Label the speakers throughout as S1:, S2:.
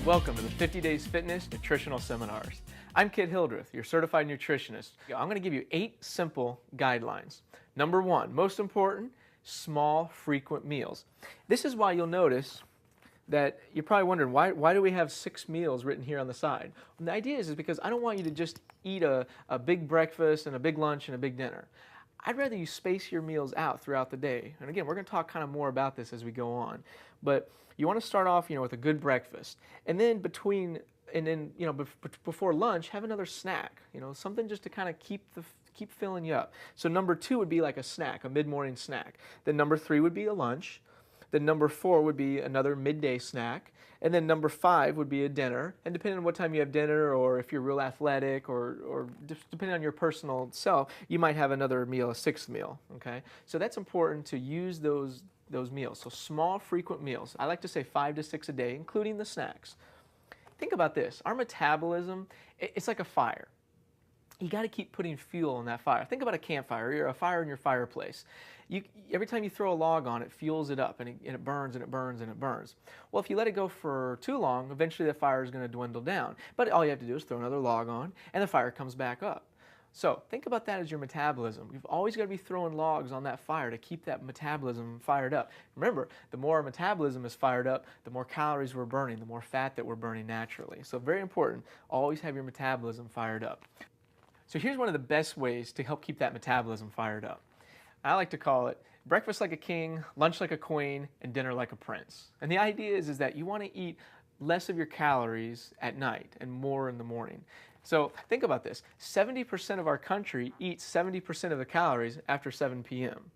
S1: Welcome to the 50 Days Fitness Nutritional Seminars. I'm Kit Hildreth, your certified nutritionist. I'm going to give you 8 simple guidelines. Number 1, most important, small, frequent meals. This is why you'll notice that you're probably wondering, why do we have 6 meals written here on the side? And the idea is because I don't want you to just eat a big breakfast and a big lunch and a big dinner. I'd rather you space your meals out throughout the day. And again, we're going to talk kind of more about this as we go on. But you want to start off, with a good breakfast. And then before lunch, have another snack. Something just to kind of keep filling you up. So number 2 would be like a snack, a mid-morning snack. Then number 3 would be a lunch. Then number 4 would be another midday snack. And then number 5 would be a dinner. And depending on what time you have dinner, or if you're real athletic, or depending on your personal self, you might have another meal, a 6th meal. Okay? So that's important to use those meals. So small, frequent meals. I like to say 5 to 6 a day, including the snacks. Think about this. Our metabolism, it's like a fire. You got to keep putting fuel in that fire. Think about a campfire, or a fire in your fireplace. Every time you throw a log on, it fuels it up, and it burns and it burns and it burns. Well, if you let it go for too long, eventually the fire is going to dwindle down. But all you have to do is throw another log on, and the fire comes back up. So think about that as your metabolism. You've always got to be throwing logs on that fire to keep that metabolism fired up. Remember, the more our metabolism is fired up, the more calories we're burning, the more fat that we're burning naturally. So very important, always have your metabolism fired up. So here's one of the best ways to help keep that metabolism fired up. I like to call it breakfast like a king, lunch like a queen, and dinner like a prince. And the idea is that you want to eat less of your calories at night and more in the morning. So think about this. 70% of our country eats 70% of the calories after 7 p.m.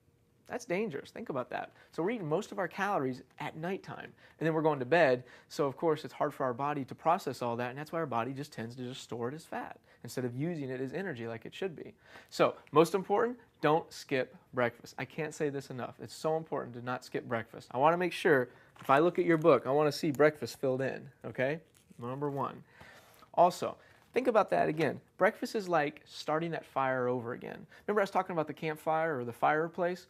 S1: That's dangerous. Think about that. So we're eating most of our calories at nighttime, and then we're going to bed. So of course it's hard for our body to process all that, and that's why our body just tends to just store it as fat instead of using it as energy like it should be. So most important, don't skip breakfast. I can't say this enough. It's so important to not skip breakfast. I want to make sure, if I look at your book, I want to see breakfast filled in, okay? Number 1. Also, think about that again. Breakfast is like starting that fire over again. Remember I was talking about the campfire or the fireplace?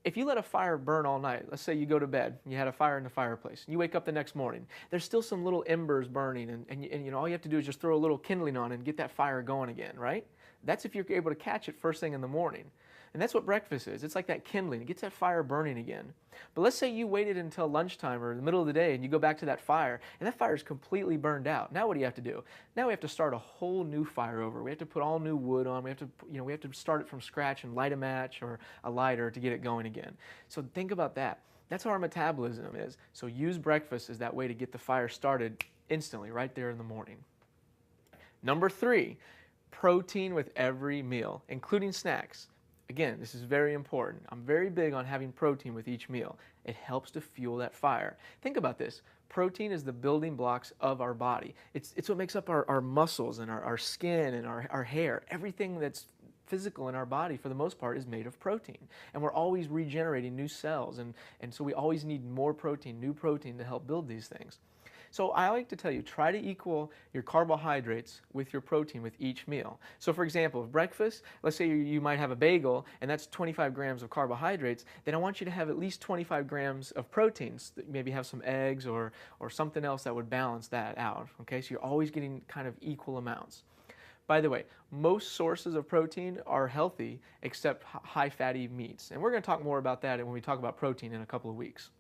S1: If you let a fire burn all night, let's say you go to bed, you had a fire in the fireplace, and you wake up the next morning, there's still some little embers burning, and all you have to do is just throw a little kindling on and get that fire going again, right? That's if you're able to catch it first thing in the morning. And that's what breakfast is. It's like that kindling. It gets that fire burning again. But let's say you waited until lunchtime or the middle of the day and you go back to that fire, and that fire is completely burned out. Now what do you have to do? Now we have to start a whole new fire over. We have to put all new wood on. We have to start it from scratch and light a match or a lighter to get it going again. So think about that. That's how our metabolism is. So use breakfast as that way to get the fire started instantly, right there in the morning. Number 3, protein with every meal, including snacks. Again, this is very important. I'm very big on having protein with each meal. It helps to fuel that fire. Think about this. Protein is the building blocks of our body. It's what makes up our muscles and our skin and our hair. Everything that's physical in our body, for the most part, is made of protein. And we're always regenerating new cells. And so we always need more protein, new protein to help build these things. So I like to tell you, try to equal your carbohydrates with your protein with each meal. So for example, breakfast, let's say you might have a bagel, and that's 25 grams of carbohydrates, then I want you to have at least 25 grams of proteins. Maybe have some eggs or something else that would balance that out. Okay, so you're always getting kind of equal amounts. By the way, most sources of protein are healthy except high fatty meats. And we're going to talk more about that when we talk about protein in a couple of weeks.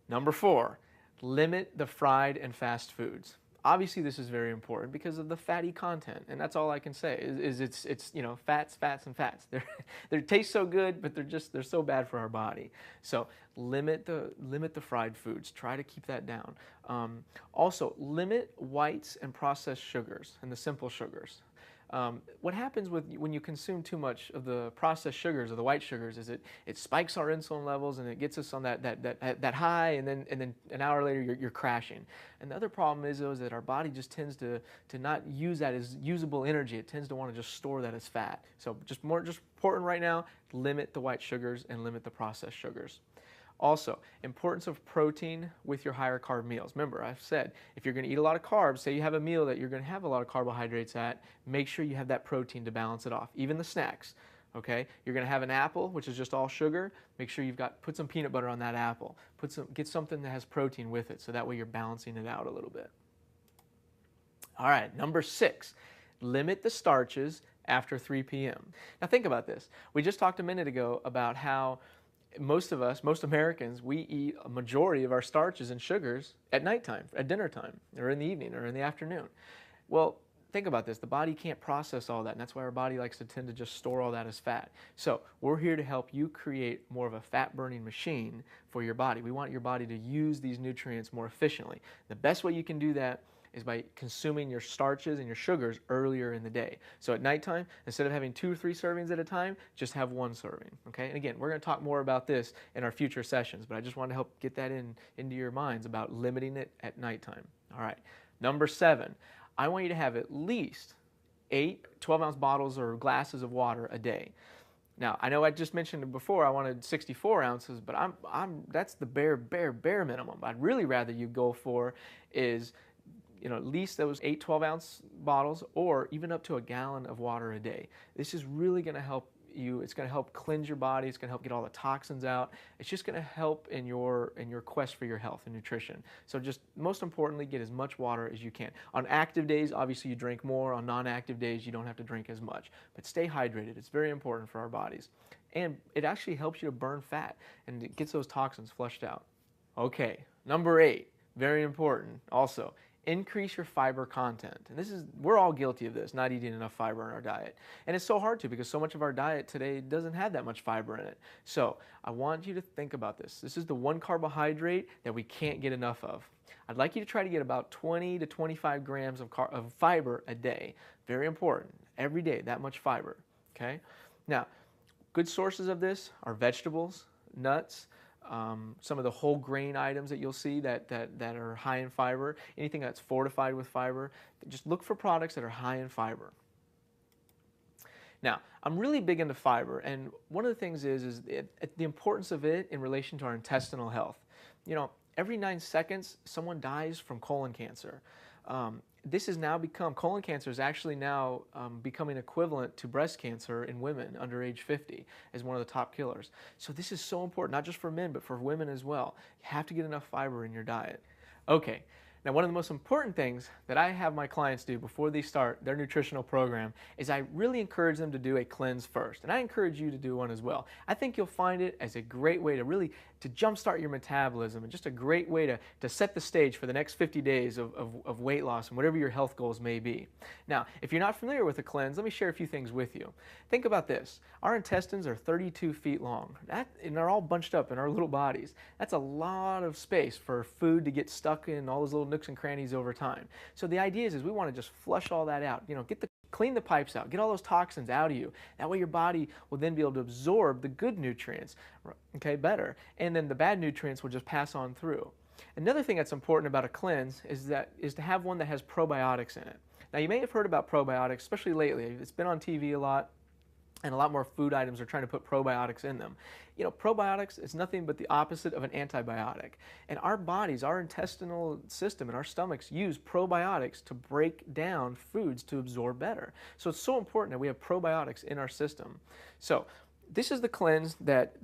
S1: Number 4. Limit the fried and fast foods. Obviously this is very important because of the fatty content, and that's all I can say is it's fats and fats. They taste so good, but they're so bad for our body. So limit the fried foods. Try to keep that down. Also limit whites and processed sugars and the simple sugars. What happens when you consume too much of the processed sugars or the white sugars is it spikes our insulin levels, and it gets us on that high, and then an hour later you're crashing. And the other problem is that our body just tends to not use that as usable energy. It tends to want to just store that as fat. So just important right now, limit the white sugars and limit the processed sugars. Also, importance of protein with your higher carb meals. Remember, I've said, if you're going to eat a lot of carbs, say you have a meal that you're going to have a lot of carbohydrates at, make sure you have that protein to balance it off. Even the snacks, okay? You're going to have an apple, which is just all sugar. Make sure put some peanut butter on that apple. Get something that has protein with it, so that way you're balancing it out a little bit. All right, number 6, limit the starches after 3 p.m. Now think about this. We just talked a minute ago about how most of us, most Americans, we eat a majority of our starches and sugars at nighttime, at dinner time, or in the evening, or in the afternoon. Well, think about this. The body can't process all that, and that's why our body likes to tend to just store all that as fat. So we're here to help you create more of a fat-burning machine for your body. We want your body to use these nutrients more efficiently. The best way you can do that is by consuming your starches and your sugars earlier in the day. So at nighttime, instead of having 2 or 3 servings at a time, just have 1 serving, okay? And again, we're gonna talk more about this in our future sessions, but I just wanted to help get that into your minds about limiting it at nighttime. All right, number 7, I want you to have at least 8 12-ounce bottles or glasses of water a day. Now, I know I just mentioned it before, I wanted 64 ounces, but that's the bare minimum. I'd really rather you go for is at least those 8 12-ounce bottles, or even up to a gallon of water a day. This is really going to help you. It's going to help cleanse your body. It's going to help get all the toxins out. It's just going to help in your quest for your health and nutrition. So just most importantly, get as much water as you can. On active days, obviously you drink more. On non-active days, you don't have to drink as much. But stay hydrated. It's very important for our bodies. And it actually helps you to burn fat, and it gets those toxins flushed out. Okay, number 8, very important also. Increase your fiber content. And we're all guilty of this, not eating enough fiber in our diet. And it's so hard to, because so much of our diet today doesn't have that much fiber in it. So I want you to think about this. This is the one carbohydrate that we can't get enough of. I'd like you to try to get about 20 to 25 grams of fiber a day. Very important. Every day, that much fiber. Okay? Now, good sources of this are vegetables, nuts, some of the whole grain items that you'll see that are high in fiber, anything that's fortified with fiber. Just look for products that are high in fiber. Now, I'm really big into fiber, and one of the things is the importance of it in relation to our intestinal health. Every 9 seconds, someone dies from colon cancer. This has now become, colon cancer is actually now becoming equivalent to breast cancer in women under age 50 as one of the top killers. So this is so important, not just for men, but for women as well. You have to get enough fiber in your diet. Okay, now one of the most important things that I have my clients do before they start their nutritional program is I really encourage them to do a cleanse first. And I encourage you to do one as well. I think you'll find it as a great way to jumpstart your metabolism, and just a great way to set the stage for the next 50 days of weight loss and whatever your health goals may be. Now, if you're not familiar with a cleanse, let me share a few things with you. Think about this. Our intestines are 32 feet long, and they're all bunched up in our little bodies. That's a lot of space for food to get stuck in all those little nooks and crannies over time. So the idea is we want to just flush all that out. Clean the pipes out, get all those toxins out of you. That way your body will then be able to absorb the good nutrients, okay, better. And then the bad nutrients will just pass on through. Another thing that's important about a cleanse is to have one that has probiotics in it. Now, you may have heard about probiotics, especially lately. It's been on TV a lot, and a lot more food items are trying to put probiotics in them. Probiotics is nothing but the opposite of an antibiotic. And our bodies, our intestinal system and our stomachs use probiotics to break down foods to absorb better. So it's so important that we have probiotics in our system. So this is the cleanse that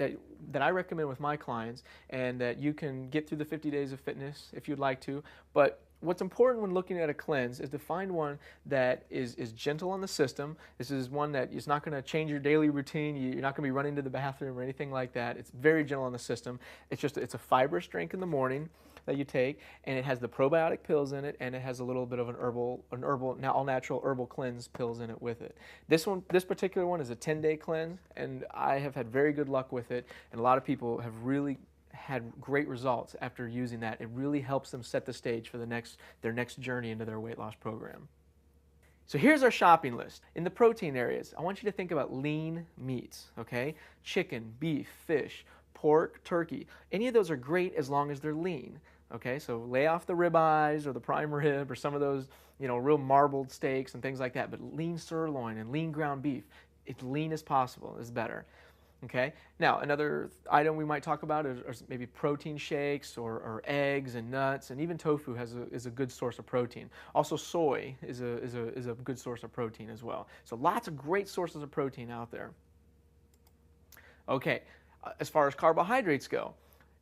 S1: I recommend with my clients, and that you can get through the 50 days of fitness if you'd like to. But what's important when looking at a cleanse is to find one that is gentle on the system. This is one that is not going to change your daily routine. You're not going to be running to the bathroom or anything like that. It's very gentle on the system. It's a fibrous drink in the morning that you take, and it has the probiotic pills in it, and it has a little bit of an all natural herbal cleanse pills in it with it. This particular one is a 10-day cleanse, and I have had very good luck with it, and a lot of people have really had great results after using that. It really helps them set the stage for their next journey into their weight loss program. So here's our shopping list. In the protein areas, I want you to think about lean meats, okay? Chicken, beef, fish, pork, turkey. Any of those are great as long as they're lean, okay? So lay off the ribeyes or the prime rib or some of those, real marbled steaks and things like that. But lean sirloin and lean ground beef, as lean as possible is better. Okay. Now, another item we might talk about is maybe protein shakes or eggs and nuts, and even tofu is a good source of protein. Also, soy is a good source of protein as well. So lots of great sources of protein out there. Okay. As far as carbohydrates go,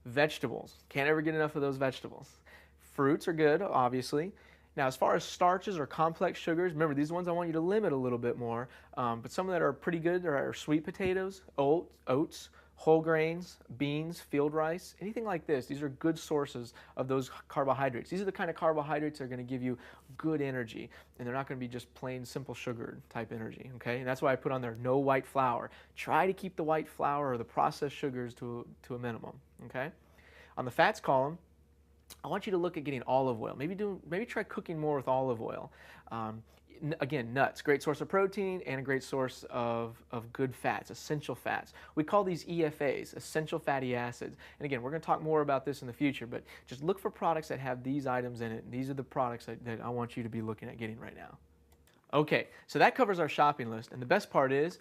S1: vegetables. Can't ever get enough of those vegetables. Fruits are good, obviously. Now, as far as starches or complex sugars, remember these ones I want you to limit a little bit more, but some that are pretty good are sweet potatoes, oats, whole grains, beans, field rice, anything like this. These are good sources of those carbohydrates. These are the kind of carbohydrates that are going to give you good energy, and they're not going to be just plain simple sugar type energy, okay? And that's why I put on there no white flour. Try to keep the white flour or the processed sugars to a minimum, okay? On the fats column, I want you to look at getting olive oil. Maybe try cooking more with olive oil. Again, nuts, great source of protein and a great source of good fats, essential fats. We call these EFAs, essential fatty acids. And again, we're going to talk more about this in the future, but just look for products that have these items in it. And these are the products that I want you to be looking at getting right now. Okay, so that covers our shopping list. And the best part is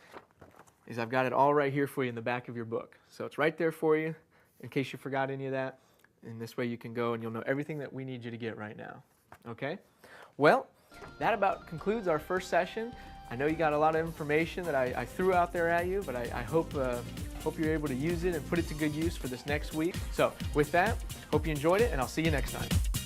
S1: I've got it all right here for you in the back of your book. So it's right there for you in case you forgot any of that. And this way you can go and you'll know everything that we need you to get right now. Okay? Well, that about concludes our first session. I know you got a lot of information that I threw out there at you, but I hope you're able to use it and put it to good use for this next week. So with that, hope you enjoyed it, and I'll see you next time.